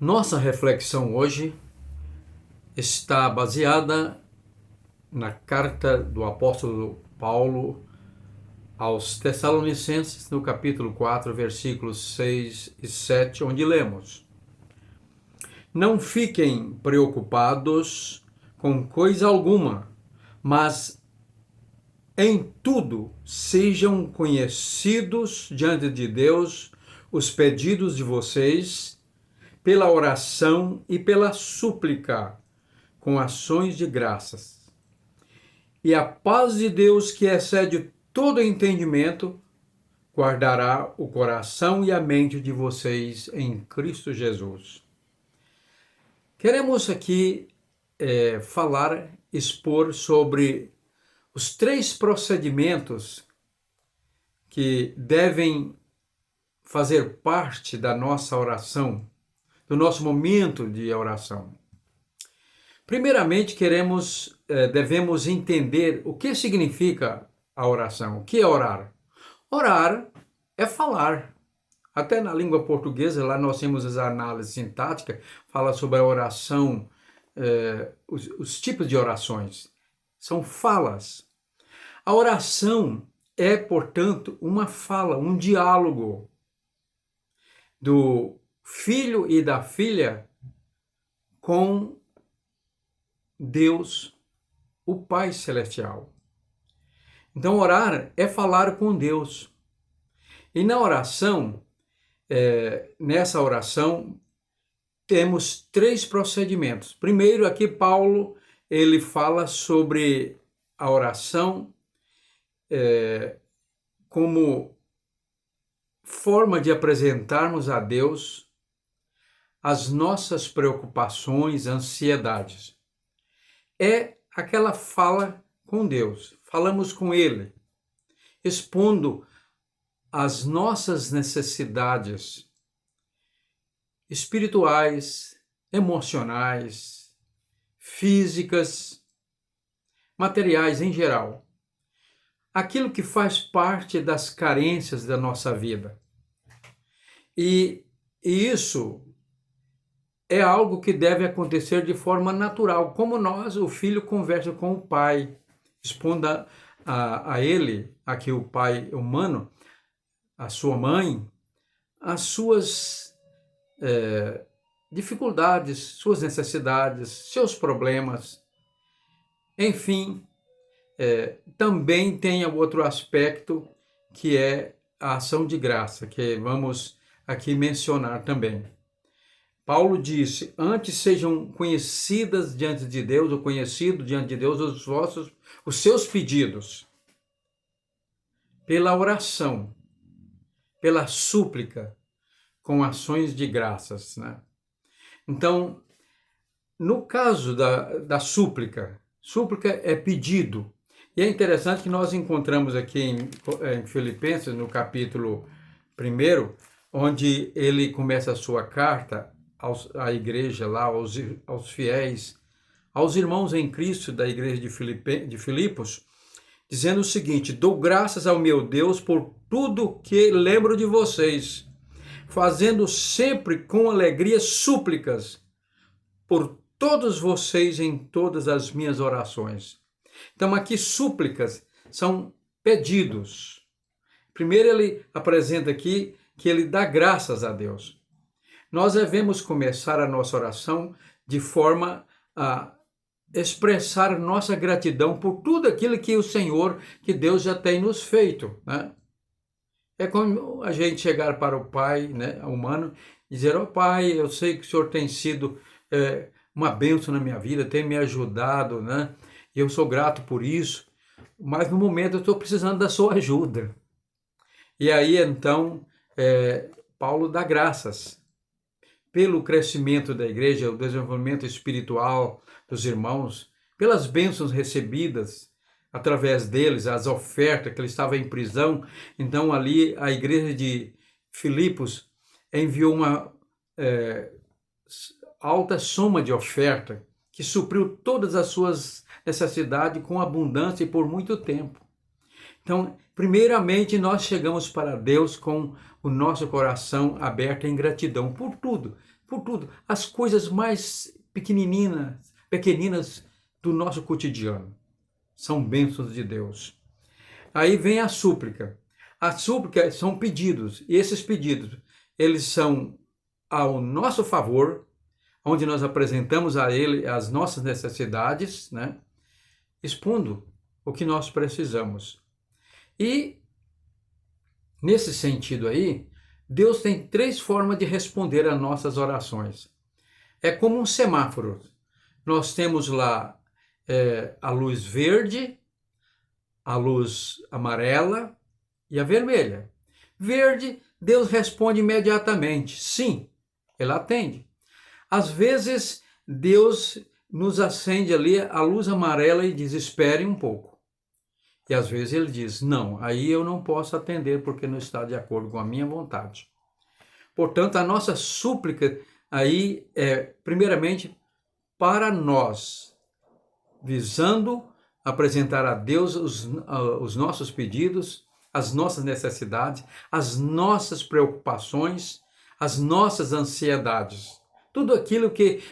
Nossa reflexão hoje está baseada na carta do apóstolo Paulo aos Tessalonicenses, no capítulo 4, versículos 6 e 7, onde lemos: Não fiquem preocupados com coisa alguma, mas em tudo sejam conhecidos diante de Deus os pedidos de vocês pela oração e pela súplica, com ações de graças. E a paz de Deus, que excede todo entendimento, guardará o coração e a mente de vocês em Cristo Jesus. Queremos aqui expor sobre os 3 procedimentos que devem fazer parte da nossa oração, do nosso momento de oração. Primeiramente, devemos entender o que significa a oração. O que é orar? Orar é falar. Até na língua portuguesa, lá nós temos a análise sintática, fala sobre a oração, os tipos de orações. São falas. A oração é, portanto, uma fala, um diálogo do filho e da filha com Deus, o Pai Celestial. Então, orar é falar com Deus. E na oração, nessa oração, temos 3 procedimentos. Primeiro, aqui Paulo, ele fala sobre a oração como forma de apresentarmos a Deus as nossas preocupações, ansiedades. É aquela fala com Deus, falamos com Ele, expondo as nossas necessidades espirituais, emocionais, físicas, materiais em geral. Aquilo que faz parte das carências da nossa vida. E isso é algo que deve acontecer de forma natural, como o filho conversa com o pai, expondo a ele, aqui o pai humano, a sua mãe, as suas dificuldades, suas necessidades, seus problemas. Enfim, também tem outro aspecto que é a ação de graça, que vamos aqui mencionar também. Paulo disse: antes sejam conhecidas diante de Deus, ou conhecido diante de Deus os seus pedidos, pela oração, pela súplica, com ações de graças, né? Então, no caso da súplica é pedido. E é interessante que nós encontramos aqui em Filipenses, no capítulo 1, onde ele começa a sua carta à igreja lá, aos fiéis, aos irmãos em Cristo da igreja de Filipos, dizendo o seguinte: dou graças ao meu Deus por tudo que lembro de vocês, fazendo sempre com alegria súplicas por todos vocês em todas as minhas orações. Então aqui súplicas são pedidos. Primeiro ele apresenta aqui que ele dá graças a Deus. Nós devemos começar a nossa oração de forma a expressar nossa gratidão por tudo aquilo que o Senhor, que Deus já tem nos feito, né? É como a gente chegar para o Pai, né, humano, e dizer: ó Pai, eu sei que o Senhor tem sido uma bênção na minha vida, tem me ajudado, né? E eu sou grato por isso, mas no momento eu estou precisando da sua ajuda. E aí então Paulo dá graças pelo crescimento da igreja, o desenvolvimento espiritual dos irmãos, pelas bênçãos recebidas através deles, as ofertas, que ele estava em prisão. Então ali a igreja de Filipos enviou uma alta soma de oferta que supriu todas as suas necessidades com abundância e por muito tempo. Então primeiramente nós chegamos para Deus com o nosso coração aberto em gratidão por tudo, por tudo. As coisas mais pequeninas do nosso cotidiano são bênçãos de Deus. Aí vem a súplica. A súplica são pedidos, e esses pedidos, eles são ao nosso favor, onde nós apresentamos a Ele as nossas necessidades, né? Expondo o que nós precisamos. E, nesse sentido aí, Deus tem 3 formas de responder às nossas orações. É como um semáforo. Nós temos lá a luz verde, a luz amarela e a vermelha. Verde, Deus responde imediatamente. Sim, Ele atende. Às vezes, Deus nos acende ali a luz amarela e diz, espere um pouco. E às vezes Ele diz, não, aí eu não posso atender porque não está de acordo com a minha vontade. Portanto, a nossa súplica aí é, primeiramente, para nós, visando apresentar a Deus os nossos pedidos, as nossas necessidades, as nossas preocupações, as nossas ansiedades. Tudo aquilo que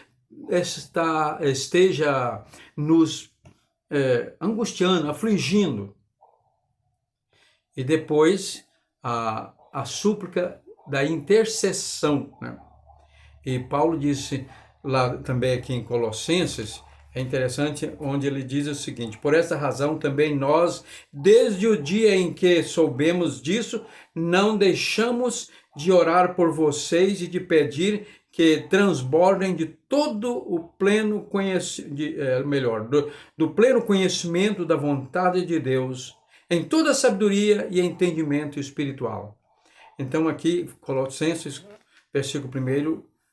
esteja nos angustiando, afligindo. E depois a súplica da intercessão, né? E Paulo disse lá também aqui em Colossenses, é interessante, onde ele diz o seguinte, por essa razão também nós, desde o dia em que soubemos disso, não deixamos de orar por vocês e de pedir que transbordem de todo o pleno do pleno conhecimento da vontade de Deus, em toda sabedoria e entendimento espiritual. Então aqui, Colossenses,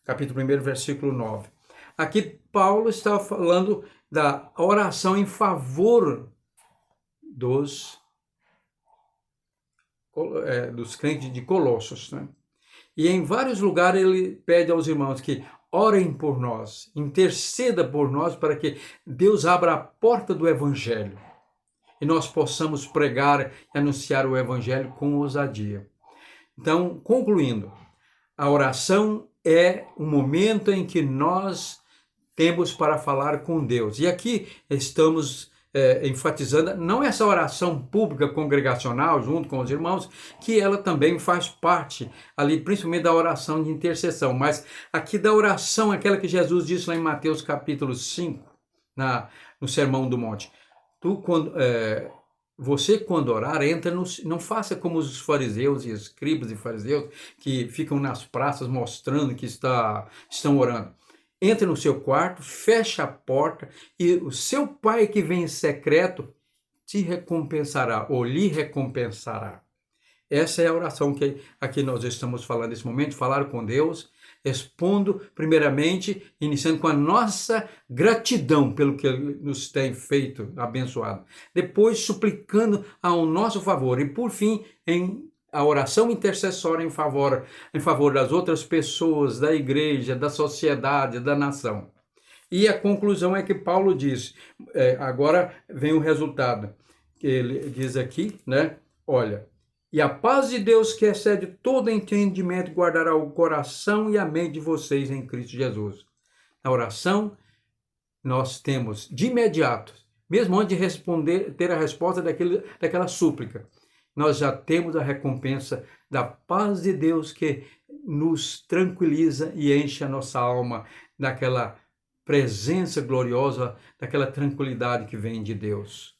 capítulo 1, versículo 9. Aqui Paulo está falando da oração em favor dos crentes de Colossos, né? E em vários lugares ele pede aos irmãos que orem por nós, interceda por nós para que Deus abra a porta do Evangelho e nós possamos pregar e anunciar o Evangelho com ousadia. Então, concluindo, a oração é um momento em que nós temos para falar com Deus. E aqui estamos enfatizando, não essa oração pública congregacional, junto com os irmãos, que ela também faz parte, ali, principalmente da oração de intercessão, mas aqui da oração, aquela que Jesus disse lá em Mateus capítulo 5, no Sermão do Monte. Você, quando orar, não faça como os fariseus e escribas e fariseus que ficam nas praças mostrando que estão orando. Entre no seu quarto, fecha a porta e o seu pai que vem em secreto te recompensará ou lhe recompensará. Essa é a oração que aqui nós estamos falando nesse momento, falar com Deus, expondo primeiramente, iniciando com a nossa gratidão pelo que Ele nos tem feito, abençoado. Depois suplicando ao nosso favor e por fim a oração intercessória em favor das outras pessoas, da igreja, da sociedade, da nação. E a conclusão é que Paulo diz, agora vem o resultado, que ele diz aqui, né? Olha, e a paz de Deus que excede todo entendimento guardará o coração e a mente de vocês em Cristo Jesus. Na oração, nós temos de imediato, mesmo antes de ter a resposta daquela súplica, nós já temos a recompensa da paz de Deus que nos tranquiliza e enche a nossa alma daquela presença gloriosa, daquela tranquilidade que vem de Deus.